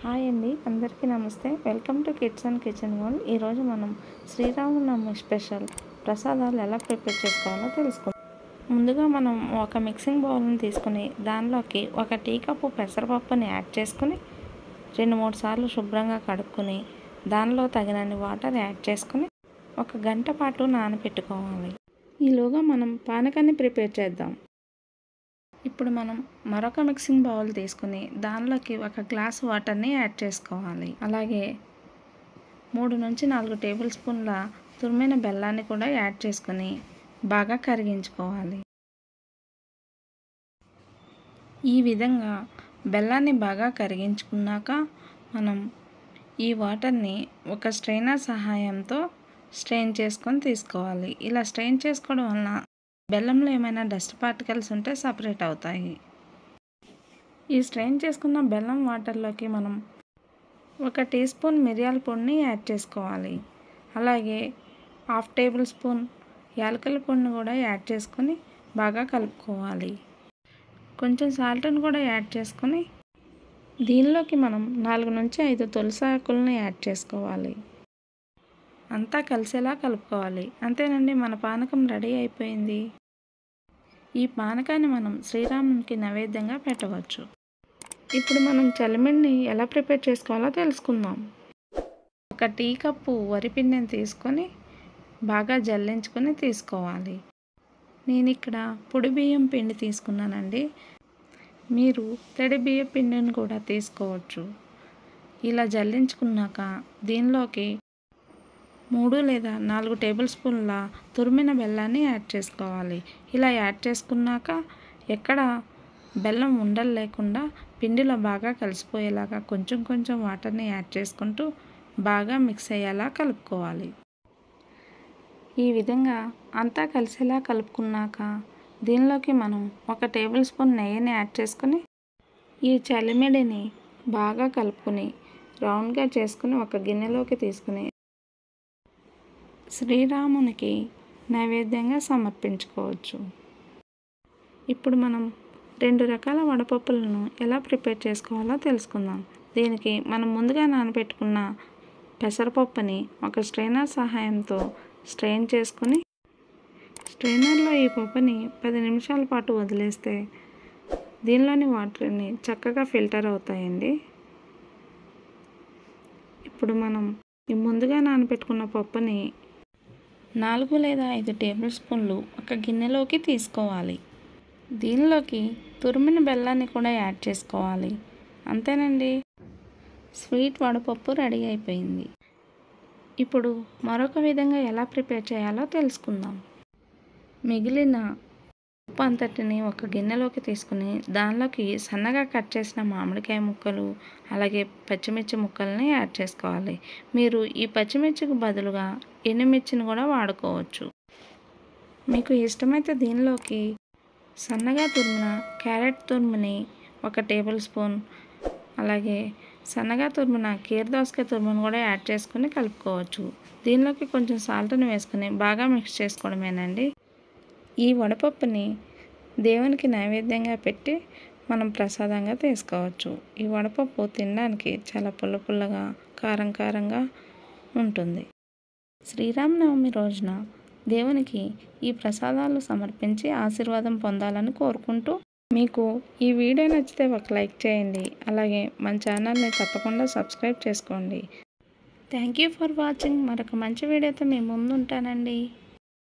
Hi అండి, అందరికీ నమస్తే. Welcome to kids and kitchen world. ఈరోజు మనం శ్రీరామనవమి స్పెషల్ ప్రసాదాలు ఎలా ప్రిపేర్ చేసుకోవాలో తెలుసుకుందాం. ముందుగా మనం ఒక మిక్సింగ్ బౌల్ని తీసుకుని దానిలోకి ఒక టీ కప్పు పెసరపప్పుని యాడ్ చేసుకుని 2-3 సార్లు శుభ్రంగా కడుక్కొని దానిలో తగినన్ని వాటర్ యాడ్ చేసుకుని 1 గంట పాటు నానబెట్టుకోవాలి. ఈలోగా మనం పానకాన్ని ప్రిపేర్ చేద్దాం. ఇప్పుడు మనం మరొక మిక్సింగ్ బౌల్ తీసుకుని దానిలోకి 1 గ్లాస్ వాటర్ని యాడ్ చేసుకోవాలి. అలాగే 3-4 టేబుల్ స్పూన్ల తురిమిన బెల్లాన్ని కూడా యాడ్ చేసుకుని బాగా కరిగించుకోవాలి. ఈ విధంగా బెల్లాన్ని బాగా కరిగించుకున్నాక మనం ఈ వాటర్ని ఒక స్ట్రైనర్ సహాయంతో స్ట్రెయిన్ చేసుకొని తీసుకోవాలి. ఇలా స్ట్రెయిన్ చేసుకోవడం వలన బెల్లంలో ఏమైనా డస్ట్ పార్టికల్స్ ఉంటే సపరేట్ అవుతాయి. ఈ స్ట్రెయిన్ చేసుకున్న బెల్లం వాటర్లోకి మనం 1 టీ స్పూన్ మిరియాల పొడిని యాడ్ చేసుకోవాలి. అలాగే 1/2 టేబుల్ స్పూన్ యాలకుల పొడిని కూడా యాడ్ చేసుకొని బాగా కలుపుకోవాలి. కొంచెం సాల్ట్ని కూడా యాడ్ చేసుకొని దీనిలోకి మనం 4-5 తులసి ఆకులను యాడ్ చేసుకోవాలి. అంతా కలిసేలా కలుపుకోవాలి. అంతేనండి, మన పానకం రెడీ అయిపోయింది. ఈ పానకాన్ని మనం శ్రీరామునికి నైవేద్యంగా పెట్టవచ్చు. ఇప్పుడు మనం చలిమిడిని ఎలా ప్రిపేర్ చేసుకోవాలో తెలుసుకుందాం. 1 టీ కప్పు వరిపిండిని తీసుకొని బాగా జల్లించుకొని తీసుకోవాలి. నేను ఇక్కడ పొడి బియ్యం పిండి తీసుకున్నానండి. మీరు తడి బియ్యం పిండిని కూడా తీసుకోవచ్చు. ఇలా జల్లించుకున్నాక దీనిలోకి 3 లేదా 4 టేబుల్ స్పూన్ల తురిమిన బెల్లాన్ని యాడ్ చేసుకోవాలి. ఇలా యాడ్ చేసుకున్నాక ఎక్కడ బెల్లం ఉండలు లేకుండా పిండిలో బాగా కలిసిపోయేలాగా కొంచెం వాటర్ని యాడ్ చేసుకుంటూ బాగా మిక్స్ అయ్యేలా కలుపుకోవాలి. ఈ విధంగా అంతా కలిసేలా కలుపుకున్నాక దీనిలోకి మనం 1 టేబుల్ స్పూన్ నెయ్యిని యాడ్ చేసుకుని ఈ చలిమిడిని బాగా కలుపుకొని రౌండ్గా చేసుకుని ఒక గిన్నెలోకి తీసుకుని శ్రీరామునికి నైవేద్యంగా సమర్పించుకోవచ్చు. ఇప్పుడు మనం 2 రకాల వడపప్పులను ఎలా ప్రిపేర్ చేసుకోవాలో తెలుసుకుందాం. దీనికి మనం ముందుగా నానబెట్టుకున్న పెసరపప్పుని ఒక స్ట్రైనర్ సహాయంతో స్ట్రెయిన్ చేసుకుని స్ట్రైనర్లో ఈ పప్పుని 10 నిమిషాల పాటు వదిలేస్తే దీనిలోని వాటర్ని చక్కగా ఫిల్టర్ అవుతాయండి. ఇప్పుడు మనం ఈ ముందుగా నానబెట్టుకున్న పప్పుని 4 లేదా 5 టేబుల్ స్పూన్లు ఒక గిన్నెలోకి తీసుకోవాలి. దీనిలోకి తురిమిన బెల్లాన్ని కూడా యాడ్ చేసుకోవాలి. అంతేనండి, స్వీట్ వడపప్పు రెడీ అయిపోయింది. ఇప్పుడు మరొక విధంగా ఎలా ప్రిపేర్ చేయాలో తెలుసుకుందాం. మిగిలిన ఉప్పు అంతటిని ఒక గిన్నెలోకి తీసుకుని దానిలోకి సన్నగా కట్ చేసిన మామిడికాయ ముక్కలు అలాగే పచ్చిమిర్చి ముక్కల్ని యాడ్ చేసుకోవాలి. మీరు ఈ పచ్చిమిర్చికి బదులుగా ఎండుమిర్చిని కూడా వాడుకోవచ్చు. మీకు ఇష్టమైతే దీనిలోకి సన్నగా తురిమిన క్యారెట్ తురుముని 1 టేబుల్ స్పూన్ అలాగే సన్నగా తురిమిన కీరదోసకాయ తురుముని కూడా యాడ్ చేసుకుని కలుపుకోవచ్చు. దీనిలోకి కొంచెం సాల్ట్ని వేసుకుని బాగా మిక్స్ చేసుకోవడమేనండి. ఈ వడపప్పుని దేవునికి నైవేద్యంగా పెట్టి మనం ప్రసాదంగా తీసుకోవచ్చు. ఈ వడపప్పు తినడానికి చాలా పుల్లగా కారంగా ఉంటుంది. శ్రీరామనవమి రోజున దేవునికి ఈ ప్రసాదాలు సమర్పించి ఆశీర్వాదం పొందాలని కోరుకుంటూ మీకు ఈ వీడియో నచ్చితే ఒక లైక్ చేయండి. అలాగే మన ఛానల్ని తప్పకుండా సబ్స్క్రైబ్ చేసుకోండి. Thank you for watching. మరొక మంచి వీడియోతో మీ ముందు ఉంటానండి.